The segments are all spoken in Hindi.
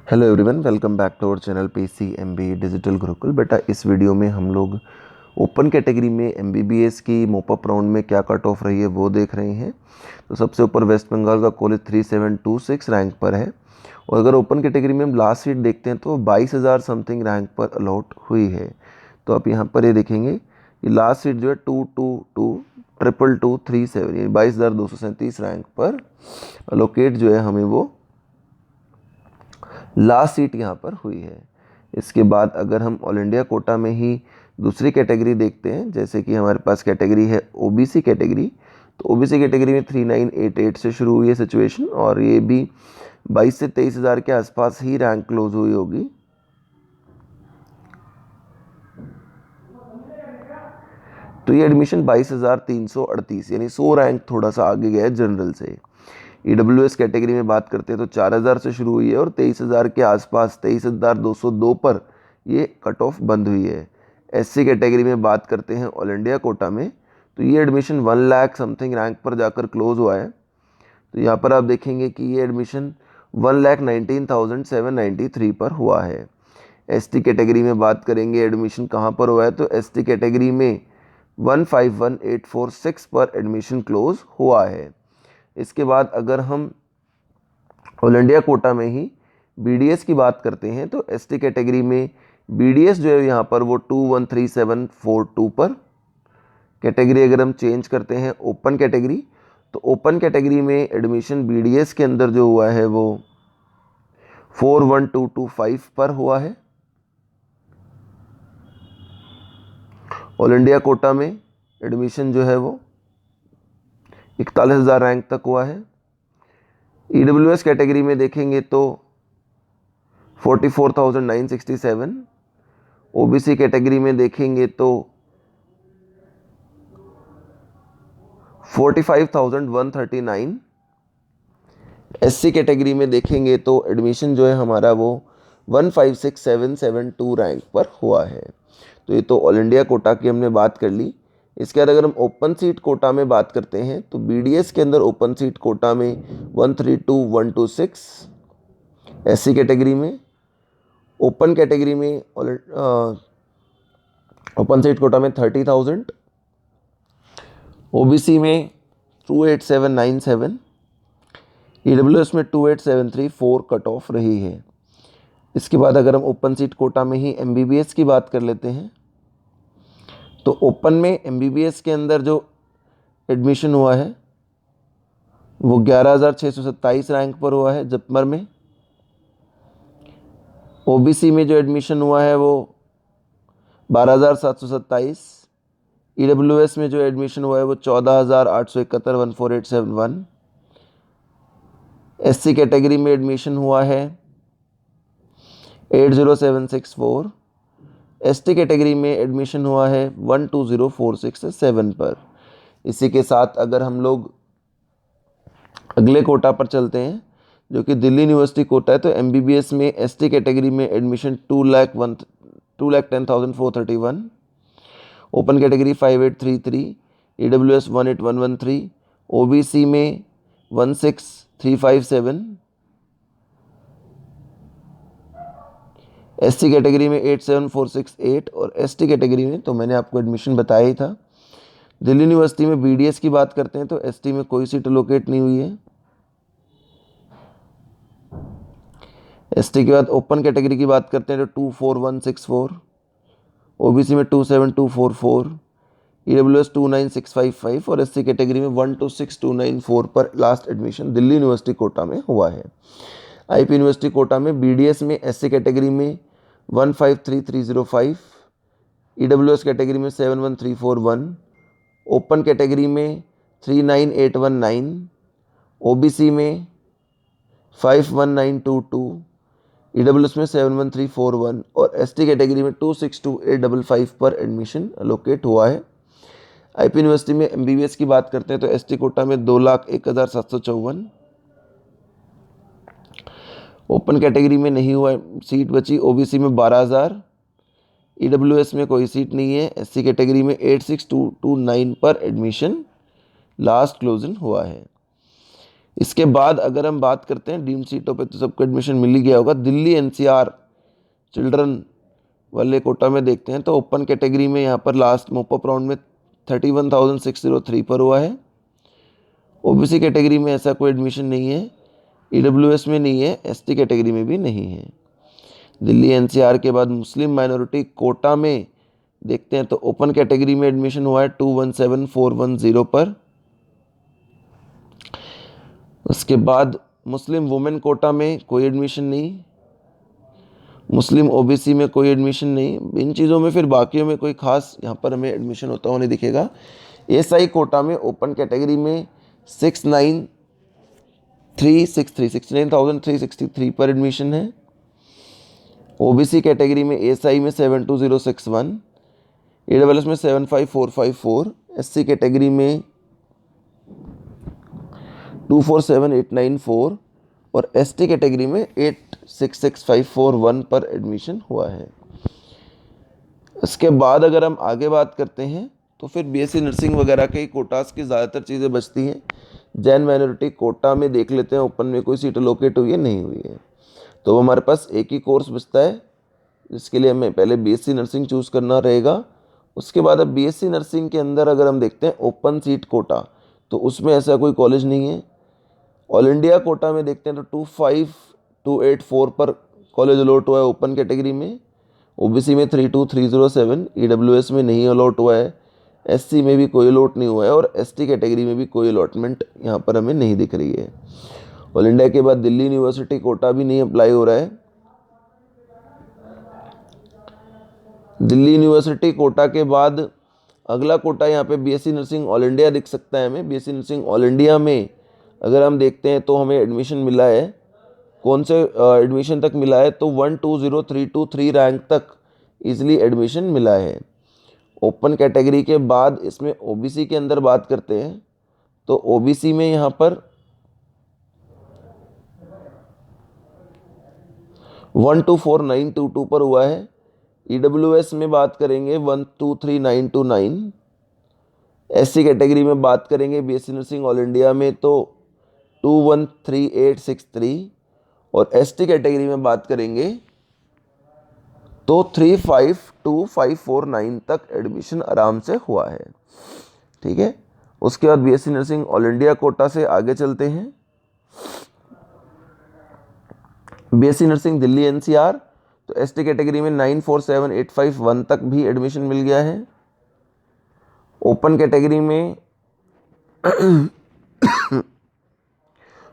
Hello everyone, welcome back to our channel PCMB digital Gurukul. बेटा, इस वीडियो में हम लोग ओपन कैटेगरी में MBBS की मोपअप राउंड में क्या कट ऑफ रही है वो देख रहे हैं। तो सबसे ऊपर वेस्ट बंगाल का कॉलेज 3726 रैंक पर है। और अगर ओपन कैटेगरी में हम लास्ट सीट देखते हैं तो 22,000 समथिंग रैंक पर अलॉट हुई है। तो आप यहाँ पर ये देखेंगे कि लास्ट सीट जो है 222237 यानी 22,237 रैंक पर अलोकेट जो है हमें वो लास्ट सीट यहाँ पर हुई है। इसके बाद अगर हम ऑल इंडिया कोटा में ही दूसरी कैटेगरी देखते हैं, जैसे कि हमारे पास कैटेगरी है OBC कैटेगरी, तो OBC कैटेगरी में 3988 से शुरू हुई है सिचुएशन और ये भी 22 से 23 हज़ार के आसपास ही रैंक क्लोज हुई होगी। तो ये एडमिशन 22,338 यानी 100 रैंक थोड़ा सा आगे गया है जनरल से। EWS कैटेगरी में बात करते हैं तो 4,000 से शुरू हुई है और 23,000 के आसपास 23,202 पर ये कट ऑफ बंद हुई है। SC कैटेगरी में बात करते हैं ऑल इंडिया कोटा में, तो ये एडमिशन 1 लाख समथिंग रैंक पर जाकर क्लोज हुआ है। तो यहाँ पर आप देखेंगे कि ये एडमिशन 1,19,793 पर हुआ है। ST कैटेगरी में बात करेंगे एडमिशन कहाँ पर हुआ है, तो ST कैटेगरी में 151,846 पर एडमिशन क्लोज हुआ है। इसके बाद अगर हम ऑल इंडिया कोटा में ही BDS की बात करते हैं तो ST कैटेगरी में BDS जो है यहाँ पर वो 213742 पर। कैटेगरी अगर हम चेंज करते हैं ओपन कैटेगरी, तो ओपन कैटेगरी में एडमिशन BDS के अंदर जो हुआ है वो 41,225 पर हुआ है। ऑल इंडिया कोटा में एडमिशन जो है वो 41,000 रैंक तक हुआ है। EWS कैटेगरी में देखेंगे तो 44,967, OBC कैटेगरी में देखेंगे तो 45,139, SC कैटेगरी में देखेंगे तो एडमिशन जो है हमारा वो 156,772 रैंक पर हुआ है। तो ये तो ऑल इंडिया कोटा की हमने बात कर ली। इसके बाद अगर हम ओपन सीट कोटा में बात करते हैं तो BDS के अंदर ओपन सीट कोटा में 132,126, SC कैटेगरी में, ओपन कैटेगरी में ओपन सीट कोटा में 30,000, OBC में 28,797, EWS में 28,734 कट ऑफ रही है। इसके बाद अगर हम ओपन सीट कोटा में ही MBBS की बात कर लेते हैं तो ओपन में MBBS के अंदर जो एडमिशन हुआ है वो 11,627 रैंक पर हुआ है जपमर में। OBC में जो एडमिशन हुआ है वो 12,727, EWS में जो एडमिशन हुआ है वो 14,871 14871, SC कैटेगरी में एडमिशन हुआ है 80764, ST कैटेगरी में एडमिशन हुआ है 120,467 पर। इसी के साथ अगर हम लोग अगले कोटा पर चलते हैं जो कि दिल्ली यूनिवर्सिटी कोटा है, तो MBBS में ST कैटेगरी में admission 2,10,431, open category 5833, EWS 18113, OBC में 16,357, SC कैटेगरी में 87,468 और ST कैटेगरी में तो मैंने आपको एडमिशन बताया ही था। दिल्ली यूनिवर्सिटी में BDS की बात करते हैं तो ST में कोई सीट लोकेट नहीं हुई है। ST के बाद ओपन कैटेगरी की बात करते हैं तो 24,164, OBC में 27,244, EWS 29,655 और SC कैटेगरी में 126,294 पर last admission Delhi university quota में हुआ है। IP यूनिवर्सिटी कोटा में BDS में SC कैटेगरी में 153,305, EWS कैटेगरी में 71,341, ओपन कैटेगरी में 39,819, OBC में 51922, EWS में 71341 और ST कैटेगरी में 262,855 पर एडमिशन अलोकेट हुआ है। IP यूनिवर्सिटी में MBBS की बात करते हैं तो ST कोटा में 2,01,754, ओपन कैटेगरी में नहीं हुआ सीट बची, OBC में 12,000, EWS में कोई सीट नहीं है, SC कैटेगरी में 86,229 पर एडमिशन लास्ट क्लोजिंग हुआ है। इसके बाद अगर हम बात करते हैं डीम्ड सीटों पे तो सबको एडमिशन मिल ही गया होगा। दिल्ली एनसीआर चिल्ड्रन वाले कोटा में देखते हैं तो ओपन कैटेगरी में यहाँ पर लास्ट मोपअप राउंड में 31,603 पर हुआ है। ओबीसी कैटेगरी में ऐसा कोई एडमिशन नहीं है, ईडब्ल्यूएस में नहीं है, एसटी कैटेगरी में भी नहीं है। दिल्ली एनसीआर के बाद मुस्लिम माइनॉरिटी कोटा में देखते हैं तो ओपन कैटेगरी में एडमिशन हुआ है 217,410 पर। उसके बाद मुस्लिम वुमेन कोटा में कोई एडमिशन नहीं, मुस्लिम ओबीसी में कोई एडमिशन नहीं। इन चीज़ों में फिर बाकियों में कोई खास यहाँ पर हमें एडमिशन होता हुआ नहीं दिखेगा। एसआई कोटा में ओपन कैटेगरी में 69,363 पर एडमिशन है। ओबीसी कैटेगरी में एसआई में 72061, ईडब्ल्यूएस में 75454, एससी कैटेगरी में 247,894 और एसटी कैटेगरी में 866,541 पर एडमिशन हुआ है। इसके बाद अगर हम आगे बात करते हैं तो फिर बीएससी नर्सिंग वगैरह के कोटास की ज़्यादातर चीज़ें बचती हैं। जैन माइनॉरिटी कोटा में देख लेते हैं, ओपन में कोई सीट लोकेट हुई है नहीं हुई है, तो हमारे पास एक ही कोर्स बचता है जिसके लिए हमें पहले बीएससी नर्सिंग चूज़ करना रहेगा। उसके बाद अब बीएससी नर्सिंग के अंदर अगर हम देखते हैं ओपन सीट कोटा तो उसमें ऐसा कोई कॉलेज नहीं है। ऑल इंडिया कोटा में देखते हैं तो 25,284 पर कॉलेज अलॉट हुआ है ओपन कैटेगरी में। ओबीसी में 32,307, ईडब्ल्यूएस में नहीं अलॉट हुआ है, एससी में भी कोई अलॉट नहीं हुआ है और एसटी कैटेगरी में भी कोई अलॉटमेंट यहाँ पर हमें नहीं दिख रही है। ऑल इंडिया के बाद दिल्ली यूनिवर्सिटी कोटा भी नहीं अप्लाई हो रहा है। दिल्ली यूनिवर्सिटी कोटा के बाद अगला कोटा यहाँ पे बीएससी नर्सिंग ऑल इंडिया दिख सकता है हमें। बीएससी नर्सिंग ऑल इंडिया में अगर हम देखते हैं तो हमें एडमिशन मिला है, कौन से एडमिशन तक मिला है तो 120,323 रैंक तक इजीली एडमिशन मिला है। ओपन कैटेगरी के बाद इसमें ओबीसी के अंदर बात करते हैं तो ओबीसी में यहाँ पर 124,922 पर हुआ है। ईडब्ल्यूएस में बात करेंगे 123,929। एससी कैटेगरी में बात करेंगे बीएससी नर्सिंग ऑल इंडिया में तो 213863 और एसटी कैटेगरी में बात करेंगे तो 352549 तक एडमिशन आराम से हुआ है। ठीक है, उसके बाद BSc nursing all India quota से आगे चलते हैं। बीएससी नर्सिंग दिल्ली एनसीआर तो एसटी कैटेगरी में 947,851 तक भी एडमिशन मिल गया है। ओपन कैटेगरी में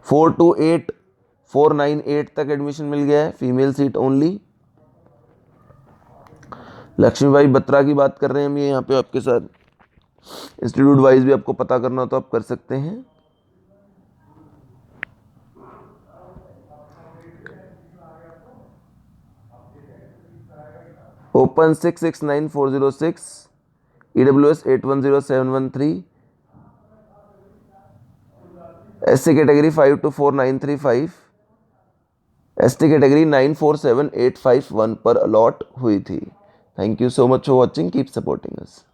428,498 तक एडमिशन मिल गया है, female seat only. Lakshmibai Batra की बात कर रहे हैं हम, ये यहाँ पे आपके साथ इंस्टीट्यूट वाइज भी आपको पता करना हो तो आप कर सकते हैं। Open 669,406, EWS 810,713, SC category 524,935, ST category 947,851 पर अलॉट हुई थी। Thank you so much for watching, keep supporting us.